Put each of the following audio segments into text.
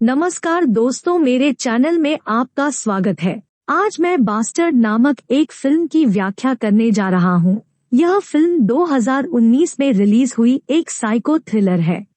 नमस्कार दोस्तों, मेरे चैनल में आपका स्वागत है। आज मैं बास्टर्ड नामक एक फिल्म की व्याख्या करने जा रहा हूँ। यह फिल्म 2019 में रिलीज हुई एक साइको थ्रिलर है।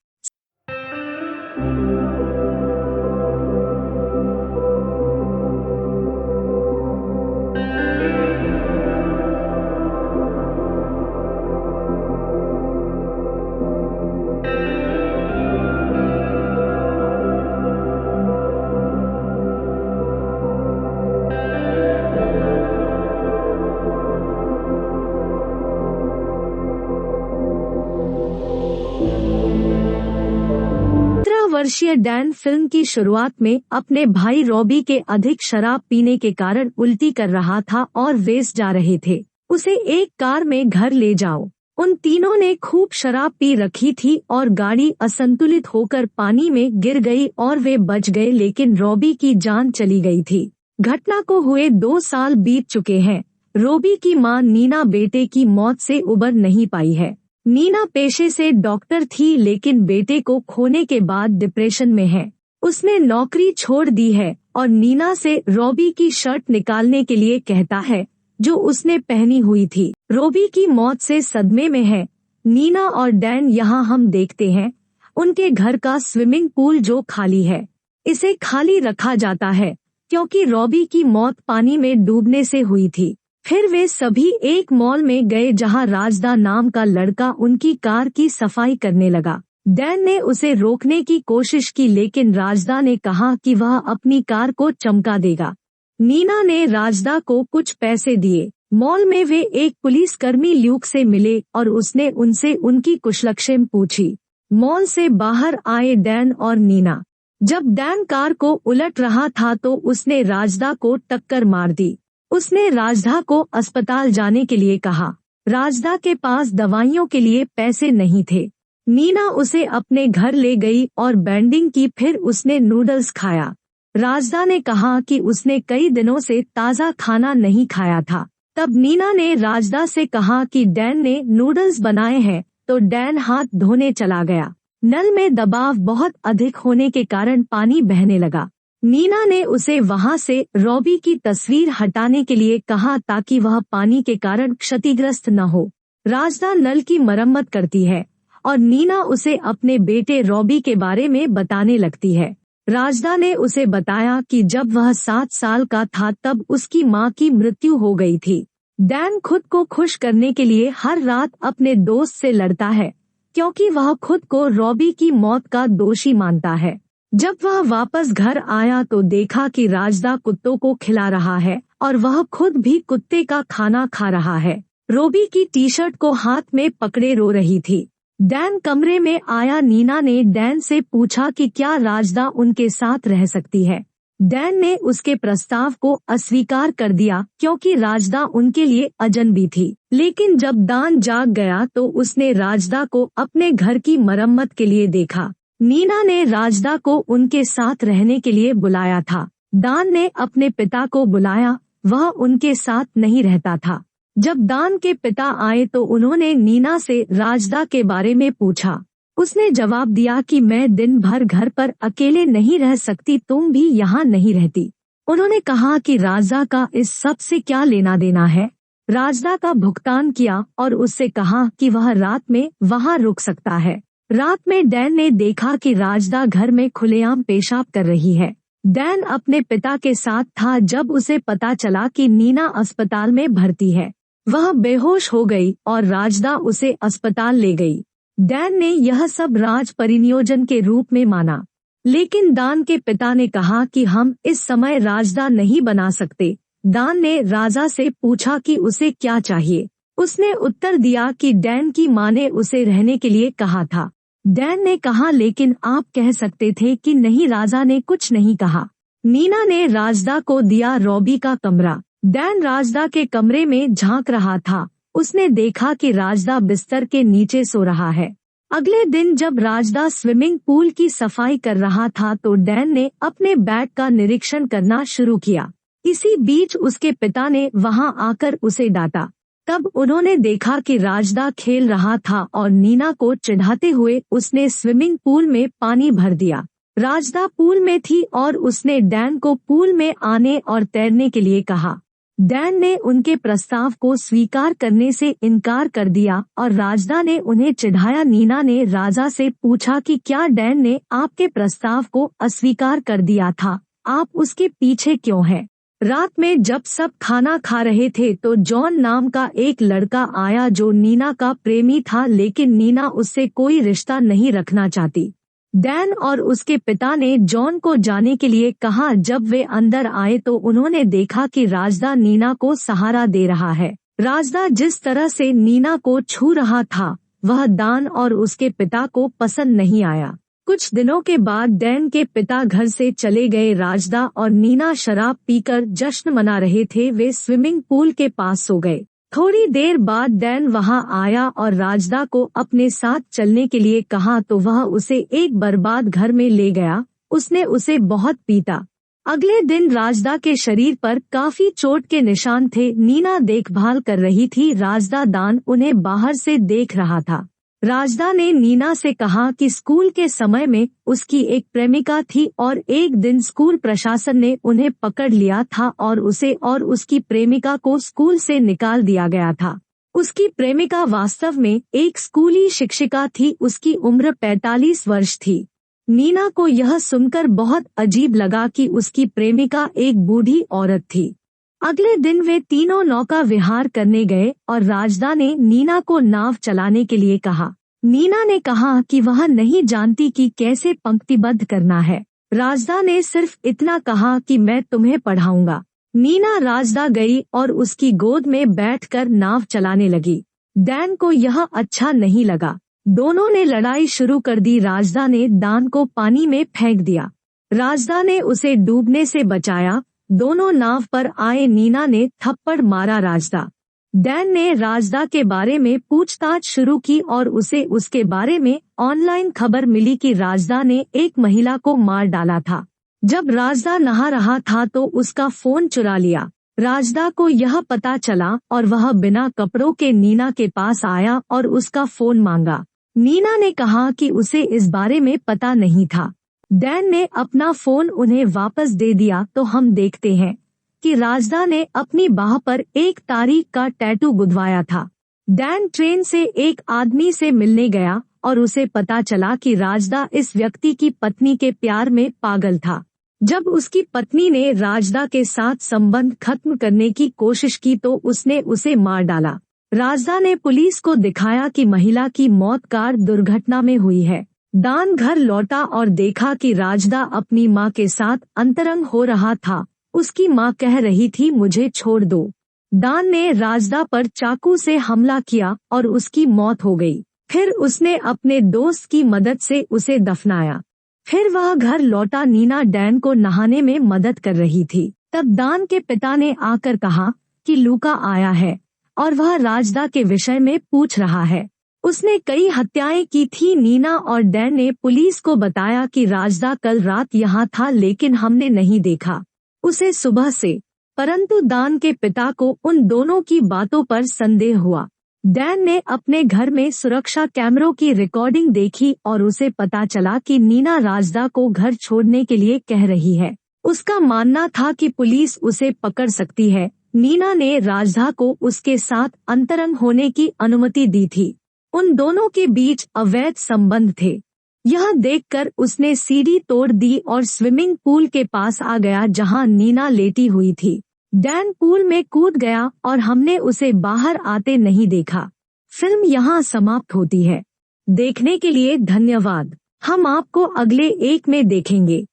वर्षीय डैन फिल्म की शुरुआत में अपने भाई रॉबी के अधिक शराब पीने के कारण उल्टी कर रहा था और वेस जा रहे थे। उसे एक कार में घर ले जाओ। उन तीनों ने खूब शराब पी रखी थी और गाड़ी असंतुलित होकर पानी में गिर गई और वे बच गए, लेकिन रॉबी की जान चली गई थी। घटना को हुए 2 साल बीत चुके हैं। रॉबी की मां नीना बेटे की मौत से उबर नहीं पाई है। नीना पेशे से डॉक्टर थी, लेकिन बेटे को खोने के बाद डिप्रेशन में है। उसने नौकरी छोड़ दी है और नीना से रॉबी की शर्ट निकालने के लिए कहता है जो उसने पहनी हुई थी। रॉबी की मौत से सदमे में है नीना और डैन। यहाँ हम देखते हैं उनके घर का स्विमिंग पूल जो खाली है। इसे खाली रखा जाता है क्योंकि रॉबी की मौत पानी में डूबने से हुई थी। फिर वे सभी एक मॉल में गए जहां राजदा नाम का लड़का उनकी कार की सफाई करने लगा। डैन ने उसे रोकने की कोशिश की, लेकिन राजदा ने कहा कि वह अपनी कार को चमका देगा। नीना ने राजदा को कुछ पैसे दिए। मॉल में वे एक पुलिसकर्मी ल्यूक से मिले और उसने उनसे उनकी कुशलक्षेम पूछी। मॉल से बाहर आए डैन और नीना। जब डैन कार को उलट रहा था तो उसने राजदा को टक्कर मार दी। उसने राजदा को अस्पताल जाने के लिए कहा। राजदा के पास दवाइयों के लिए पैसे नहीं थे। नीना उसे अपने घर ले गई और बैंडिंग की। फिर उसने नूडल्स खाया। राजदा ने कहा कि उसने कई दिनों से ताज़ा खाना नहीं खाया था। तब नीना ने राजदा से कहा कि डैन ने नूडल्स बनाए हैं, तो डैन हाथ धोने चला गया। नल में दबाव बहुत अधिक होने के कारण पानी बहने लगा। नीना ने उसे वहां से रॉबी की तस्वीर हटाने के लिए कहा ताकि वह पानी के कारण क्षतिग्रस्त न हो। राजदा नल की मरम्मत करती है और नीना उसे अपने बेटे रॉबी के बारे में बताने लगती है। राजदा ने उसे बताया कि जब वह 7 साल का था तब उसकी मां की मृत्यु हो गई थी। डैन खुद को खुश करने के लिए हर रात अपने दोस्त से लड़ता है क्योंकि वह खुद को रॉबी की मौत का दोषी मानता है। जब वह वापस घर आया तो देखा कि राजदा कुत्तों को खिला रहा है और वह खुद भी कुत्ते का खाना खा रहा है। रॉबी की टी-शर्ट को हाथ में पकड़े रो रही थी। डैन कमरे में आया। नीना ने डैन से पूछा कि क्या राजदा उनके साथ रह सकती है। डैन ने उसके प्रस्ताव को अस्वीकार कर दिया क्योंकि राजदा उनके लिए अजनबी थी। लेकिन जब दान जाग गया तो उसने राजदा को अपने घर की मरम्मत के लिए देखा। नीना ने राजदा को उनके साथ रहने के लिए बुलाया था। दान ने अपने पिता को बुलाया, वह उनके साथ नहीं रहता था। जब दान के पिता आए तो उन्होंने नीना से राजदा के बारे में पूछा। उसने जवाब दिया कि मैं दिन भर घर पर अकेले नहीं रह सकती, तुम भी यहाँ नहीं रहती। उन्होंने कहा कि राजदा का इस सब से क्या लेना देना है। राजदा का भुगतान किया और उससे कहा कि वह रात में वहाँ रुक सकता है। रात में डैन ने देखा कि राजदा घर में खुलेआम पेशाब कर रही है। डैन अपने पिता के साथ था जब उसे पता चला कि नीना अस्पताल में भर्ती है। वह बेहोश हो गई और राजदा उसे अस्पताल ले गई। डैन ने यह सब राज परिनियोजन के रूप में माना, लेकिन दान के पिता ने कहा कि हम इस समय राजदा नहीं बना सकते। दान ने राजा से पूछा कि उसे क्या चाहिए। उसने उत्तर दिया कि डैन की मां ने उसे रहने के लिए कहा था। डैन ने कहा लेकिन आप कह सकते थे कि नहीं। राजा ने कुछ नहीं कहा। नीना ने राजदा को दिया रॉबी का कमरा। डैन राजदा के कमरे में झांक रहा था। उसने देखा कि राजदा बिस्तर के नीचे सो रहा है। अगले दिन जब राजदा स्विमिंग पूल की सफाई कर रहा था तो डैन ने अपने बैग का निरीक्षण करना शुरू किया। इसी बीच उसके पिता ने वहां आकर उसे डांटा। तब उन्होंने देखा कि राजदा खेल रहा था और नीना को चिढ़ाते हुए उसने स्विमिंग पूल में पानी भर दिया। राजदा पूल में थी और उसने डैन को पूल में आने और तैरने के लिए कहा। डैन ने उनके प्रस्ताव को स्वीकार करने से इनकार कर दिया और राजदा ने उन्हें चिढ़ाया। नीना ने राजा से पूछा कि क्या डैन ने आपके प्रस्ताव को अस्वीकार कर दिया था, आप उसके पीछे क्यों हैं? रात में जब सब खाना खा रहे थे तो जॉन नाम का एक लड़का आया जो नीना का प्रेमी था, लेकिन नीना उससे कोई रिश्ता नहीं रखना चाहती। डैन और उसके पिता ने जॉन को जाने के लिए कहा। जब वे अंदर आए तो उन्होंने देखा कि राजदा नीना को सहारा दे रहा है। राजदा जिस तरह से नीना को छू रहा था वह डैन और उसके पिता को पसंद नहीं आया। कुछ दिनों के बाद डैन के पिता घर से चले गए। राजदा और नीना शराब पीकर जश्न मना रहे थे। वे स्विमिंग पूल के पास सो गए। थोड़ी देर बाद डैन वहां आया और राजदा को अपने साथ चलने के लिए कहा तो वह उसे एक बर्बाद घर में ले गया। उसने उसे बहुत पीटा। अगले दिन राजदा के शरीर पर काफी चोट के निशान थे। नीना देखभाल कर रही थी। राजदा डैन उन्हें बाहर से देख रहा था। राजदा ने नीना से कहा कि स्कूल के समय में उसकी एक प्रेमिका थी और एक दिन स्कूल प्रशासन ने उन्हें पकड़ लिया था और उसे और उसकी प्रेमिका को स्कूल से निकाल दिया गया था। उसकी प्रेमिका वास्तव में एक स्कूली शिक्षिका थी। उसकी उम्र 45 वर्ष थी। नीना को यह सुनकर बहुत अजीब लगा कि उसकी प्रेमिका एक बूढ़ी औरत थी। अगले दिन वे तीनों नौका विहार करने गए और राजदा ने नीना को नाव चलाने के लिए कहा। नीना ने कहा कि वह नहीं जानती कि कैसे पंक्तिबद्ध करना है। राजदा ने सिर्फ इतना कहा कि मैं तुम्हें पढ़ाऊंगा। नीना राजदा गई और उसकी गोद में बैठकर नाव चलाने लगी। डैन को यह अच्छा नहीं लगा। दोनों ने लड़ाई शुरू कर दी। राजदा ने डैन को पानी में फेंक दिया। राजदा ने उसे डूबने से बचाया। दोनों नाव पर आए। नीना ने थप्पड़ मारा राजदा। डैन ने राजदा के बारे में पूछताछ शुरू की और उसे उसके बारे में ऑनलाइन खबर मिली कि राजदा ने एक महिला को मार डाला था। जब राजदा नहा रहा था तो उसका फोन चुरा लिया। राजदा को यह पता चला और वह बिना कपड़ों के नीना के पास आया और उसका फोन मांगा। नीना ने कहा कि उसे इस बारे में पता नहीं था। डैन ने अपना फोन उन्हें वापस दे दिया तो हम देखते हैं कि राजदा ने अपनी बाह पर एक तारीख का टैटू गुदवाया था। डैन ट्रेन से एक आदमी से मिलने गया और उसे पता चला कि राजदा इस व्यक्ति की पत्नी के प्यार में पागल था। जब उसकी पत्नी ने राजदा के साथ संबंध खत्म करने की कोशिश की तो उसने उसे मार डाला। राजदा ने पुलिस को दिखाया कि महिला की मौत कार दुर्घटना में हुई है। डैन घर लौटा और देखा कि राजदा अपनी माँ के साथ अंतरंग हो रहा था। उसकी माँ कह रही थी मुझे छोड़ दो। डैन ने राजदा पर चाकू से हमला किया और उसकी मौत हो गई। फिर उसने अपने दोस्त की मदद से उसे दफनाया। फिर वह घर लौटा। नीना डैन को नहाने में मदद कर रही थी। तब डैन के पिता ने आकर कहा कि लूका आया है और वह राजदा के विषय में पूछ रहा है। उसने कई हत्याएं की थी। नीना और डैन ने पुलिस को बताया कि राजदा कल रात यहाँ था लेकिन हमने नहीं देखा उसे सुबह से। परंतु डैन के पिता को उन दोनों की बातों पर संदेह हुआ। डैन ने अपने घर में सुरक्षा कैमरों की रिकॉर्डिंग देखी और उसे पता चला कि नीना राजदा को घर छोड़ने के लिए कह रही है। उसका मानना था कि पुलिस उसे पकड़ सकती है। नीना ने राजदा को उसके साथ अंतरंग होने की अनुमति दी थी। उन दोनों के बीच अवैध संबंध थे। यह देखकर उसने सीढ़ी तोड़ दी और स्विमिंग पूल के पास आ गया जहां नीना लेटी हुई थी। डैन पूल में कूद गया और हमने उसे बाहर आते नहीं देखा। फिल्म यहां समाप्त होती है। देखने के लिए धन्यवाद। हम आपको अगले एक में देखेंगे।